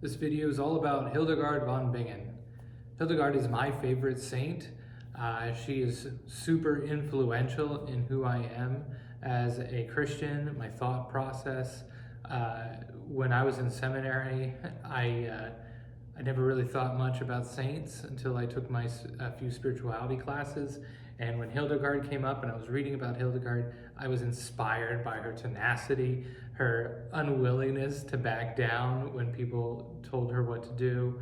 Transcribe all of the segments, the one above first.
This video is all about Hildegard von Bingen. Hildegard is my favorite saint. She is super influential in who I am as a Christian, my thought process. When I was in seminary, I never really thought much about saints until I took a few spirituality classes. And when Hildegard came up and I was reading about Hildegard, I was inspired by her tenacity, her unwillingness to back down when people told her what to do,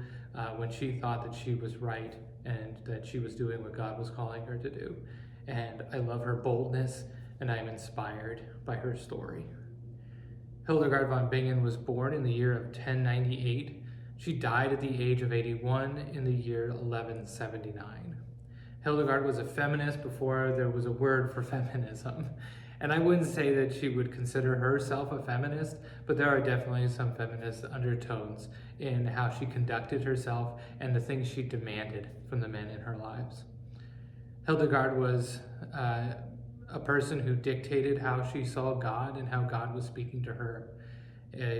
when she thought that she was right and that she was doing what God was calling her to do. And I love her boldness, and I'm inspired by her story. Hildegard von Bingen was born in the year of 1098. She died at the age of 81 in the year 1179. Hildegard was a feminist before there was a word for feminism. And I wouldn't say that she would consider herself a feminist, but there are definitely some feminist undertones in how she conducted herself and the things she demanded from the men in her lives. Hildegard was a person who dictated how she saw God and how God was speaking to her.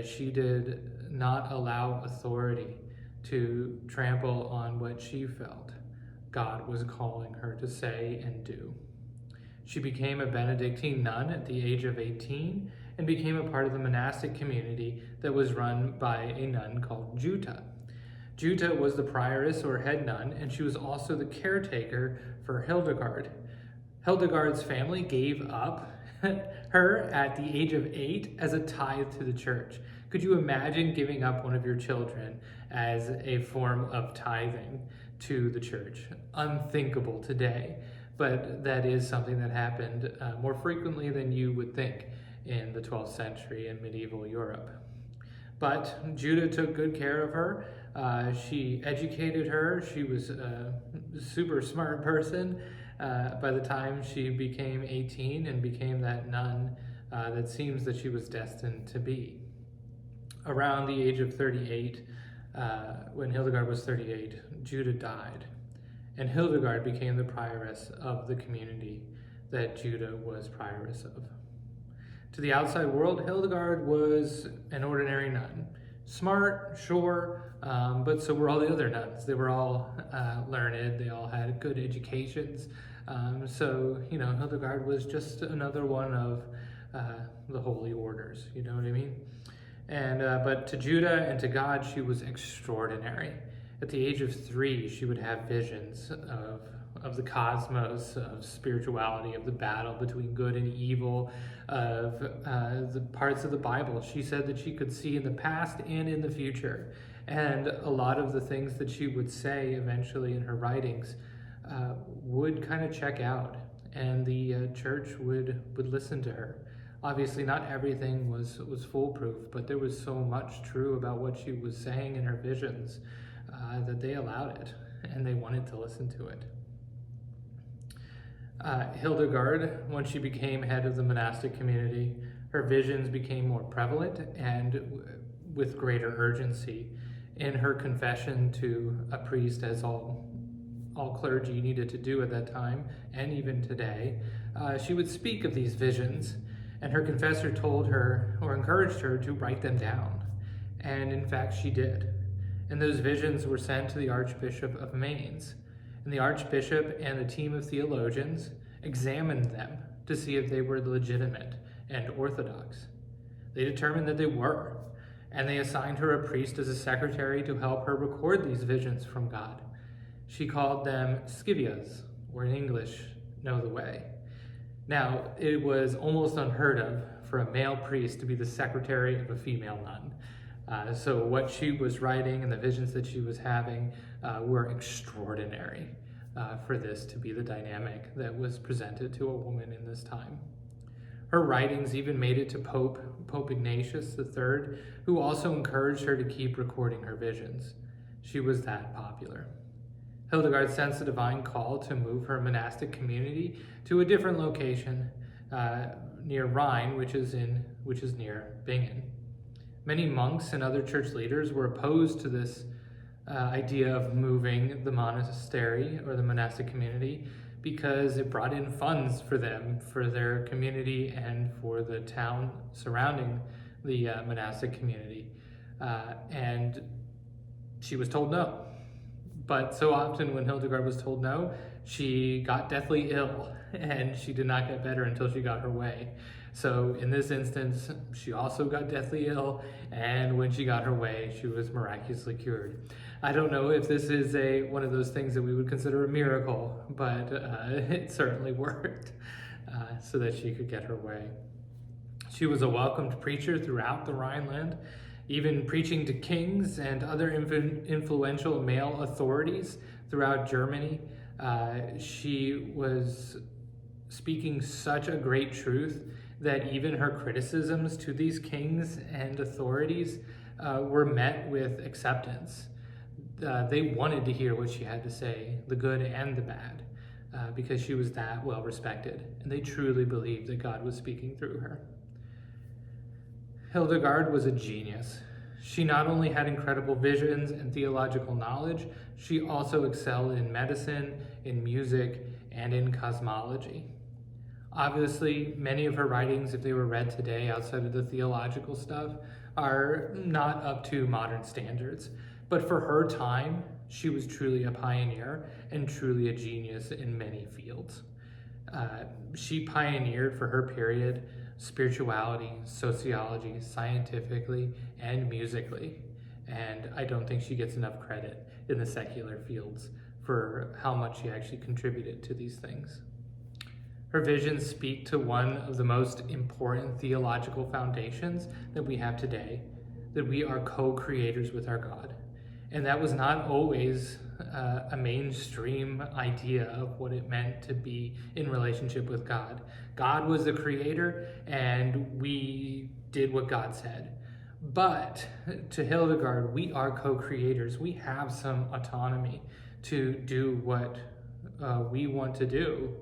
She did not allow authority to trample on what she felt God was calling her to say and do. She became a Benedictine nun at the age of 18 and became a part of the monastic community that was run by a nun called Jutta. Jutta was the prioress or head nun, and she was also the caretaker for Hildegard. Hildegard's family gave up her at the age of 8 as a tithe to the church. Could you imagine giving up one of your children as a form of tithing to the church? Unthinkable today, but that is something that happened more frequently than you would think in the 12th century in medieval Europe. But Jutta took good care of her. She educated her. She was a super smart person. By the time she became 18 and became that nun that seems that she was destined to be. Around the age of 38, when Hildegard was 38, Jutta died, and Hildegard became the prioress of the community that Jutta was prioress of. To the outside world, Hildegard was an ordinary nun. Smart, sure, but so were all the other nuns. They were all learned, they all had good educations. So, Hildegard was just another one of the holy orders, you know what I mean? And but to Jutta and to God, she was extraordinary. At the age of 3, she would have visions of the cosmos, of spirituality, of the battle between good and evil, of the parts of the Bible. She said that she could see in the past and in the future. And a lot of the things that she would say eventually in her writings would kind of check out, and the church would listen to her. Obviously, not everything was foolproof, but there was so much true about what she was saying in her visions that they allowed it, and they wanted to listen to it. Hildegard, when she became head of the monastic community, her visions became more prevalent and with greater urgency. In her confession to a priest, as all clergy needed to do at that time, and even today, she would speak of these visions, and her confessor told her or encouraged her to write them down. And in fact, she did. And those visions were sent to the Archbishop of Mainz. And the Archbishop and a team of theologians examined them to see if they were legitimate and orthodox. They determined that they were, and they assigned her a priest as a secretary to help her record these visions from God. She called them scivias, or in English, know the way. Now, it was almost unheard of for a male priest to be the secretary of a female nun. So what she was writing and the visions that she was having were extraordinary for this to be the dynamic that was presented to a woman in this time. Her writings even made it to Pope Ignatius III, who also encouraged her to keep recording her visions. She was that popular. Hildegard sensed a divine call to move her monastic community to a different location near Rhine, which is near Bingen. Many monks and other church leaders were opposed to this idea of moving the monastery or the monastic community because it brought in funds for them, for their community, and for the town surrounding the monastic community. And she was told no. But so often when Hildegard was told no, she got deathly ill, and she did not get better until she got her way. So in this instance, she also got deathly ill, and when she got her way, she was miraculously cured. I don't know if this is one of those things that we would consider a miracle, but it certainly worked so that she could get her way. She was a welcomed preacher throughout the Rhineland, even preaching to kings and other influential male authorities throughout Germany. She was speaking such a great truth that even her criticisms to these kings and authorities were met with acceptance. They wanted to hear what she had to say, the good and the bad, because she was that well respected, and they truly believed that God was speaking through her. Hildegard was a genius. She not only had incredible visions and theological knowledge, she also excelled in medicine, in music, and in cosmology. Obviously, many of her writings, if they were read today outside of the theological stuff, are not up to modern standards. But for her time, she was truly a pioneer and truly a genius in many fields. She pioneered for her period spirituality, sociology, scientifically, and musically. And I don't think she gets enough credit in the secular fields for how much she actually contributed to these things. Her visions speak to one of the most important theological foundations that we have today, that we are co-creators with our God. And that was not always a mainstream idea of what it meant to be in relationship with God. God was the creator, and we did what God said. But to Hildegard, we are co-creators. We have some autonomy to do what we want to do.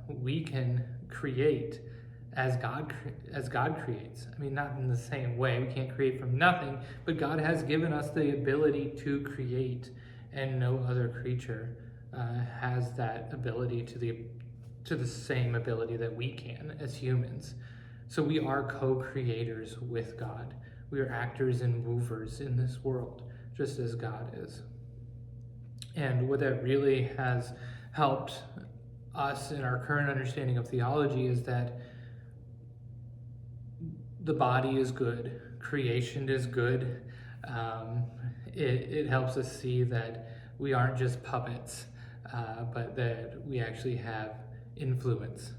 We can create as God creates. I mean, not in the same way. We can't create from nothing, but God has given us the ability to create, and no other creature has that ability to the same ability that we can as humans. So we are co-creators with God. We are actors and movers in this world, just as God is. And what that really has helped us in our current understanding of theology is that the body is good, creation is good. It helps us see that we aren't just puppets, but that we actually have influence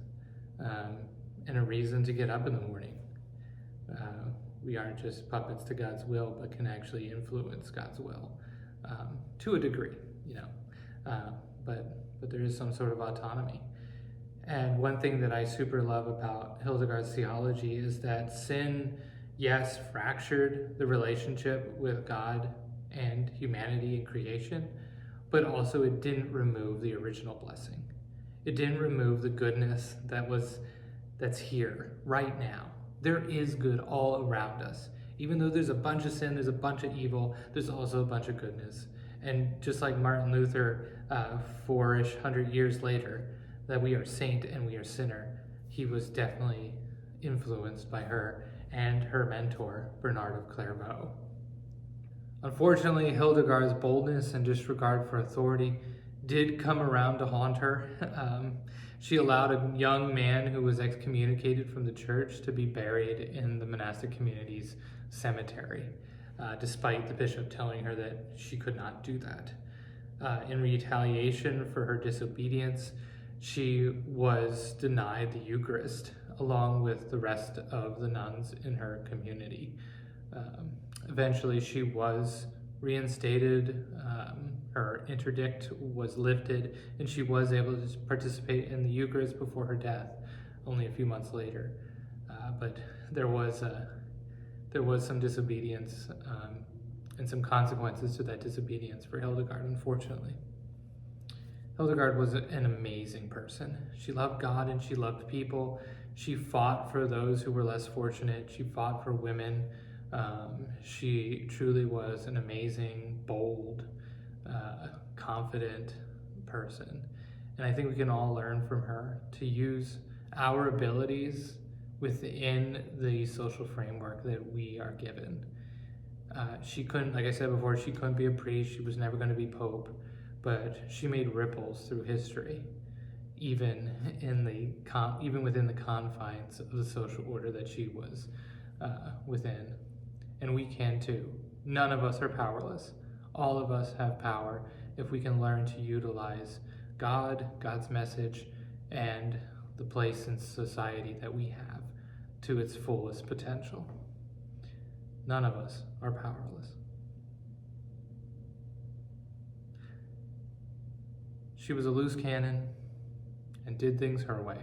and a reason to get up in the morning. We aren't just puppets to God's will, but can actually influence God's will to a degree, but there is some sort of autonomy. And one thing that I super love about Hildegard's theology is that sin, yes, fractured the relationship with God and humanity and creation, but also it didn't remove the original blessing. It didn't remove the goodness that's here right now. There is good all around us. Even though there's a bunch of sin, there's a bunch of evil, there's also a bunch of goodness. And just like Martin Luther, 400 years later, that we are saint and we are sinner, he was definitely influenced by her and her mentor, Bernard of Clairvaux. Unfortunately, Hildegard's boldness and disregard for authority did come around to haunt her. She allowed a young man who was excommunicated from the church to be buried in the monastic community's cemetery, despite the bishop telling her that she could not do that. In retaliation for her disobedience, she was denied the Eucharist along with the rest of the nuns in her community. Eventually, she was reinstated, her interdict was lifted, and she was able to participate in the Eucharist before her death, only a few months later. But there was some disobedience and some consequences to that disobedience for Hildegard, unfortunately. Hildegard was an amazing person. She loved God and she loved people. She fought for those who were less fortunate. She fought for women. She truly was an amazing, bold, confident person. And I think we can all learn from her to use our abilities within the social framework that we are given. She couldn't, like I said before, she couldn't be a priest. She was never going to be pope, but she made ripples through history, even within the confines of the social order that she was within. And we can too. None of us are powerless. All of us have power if we can learn to utilize God's message, and the place in society that we have to its fullest potential. None of us are powerless. She was a loose cannon and did things her way,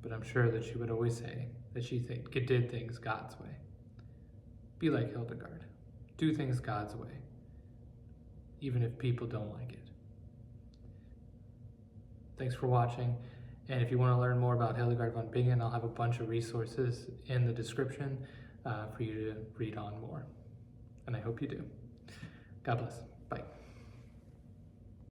but I'm sure that she would always say that she did things God's way. Be like Hildegard. Do things God's way, even if people don't like it. Thanks for watching, and if you want to learn more about Hildegard von Bingen, I'll have a bunch of resources in the description for you to read on more, and I hope you do. God bless.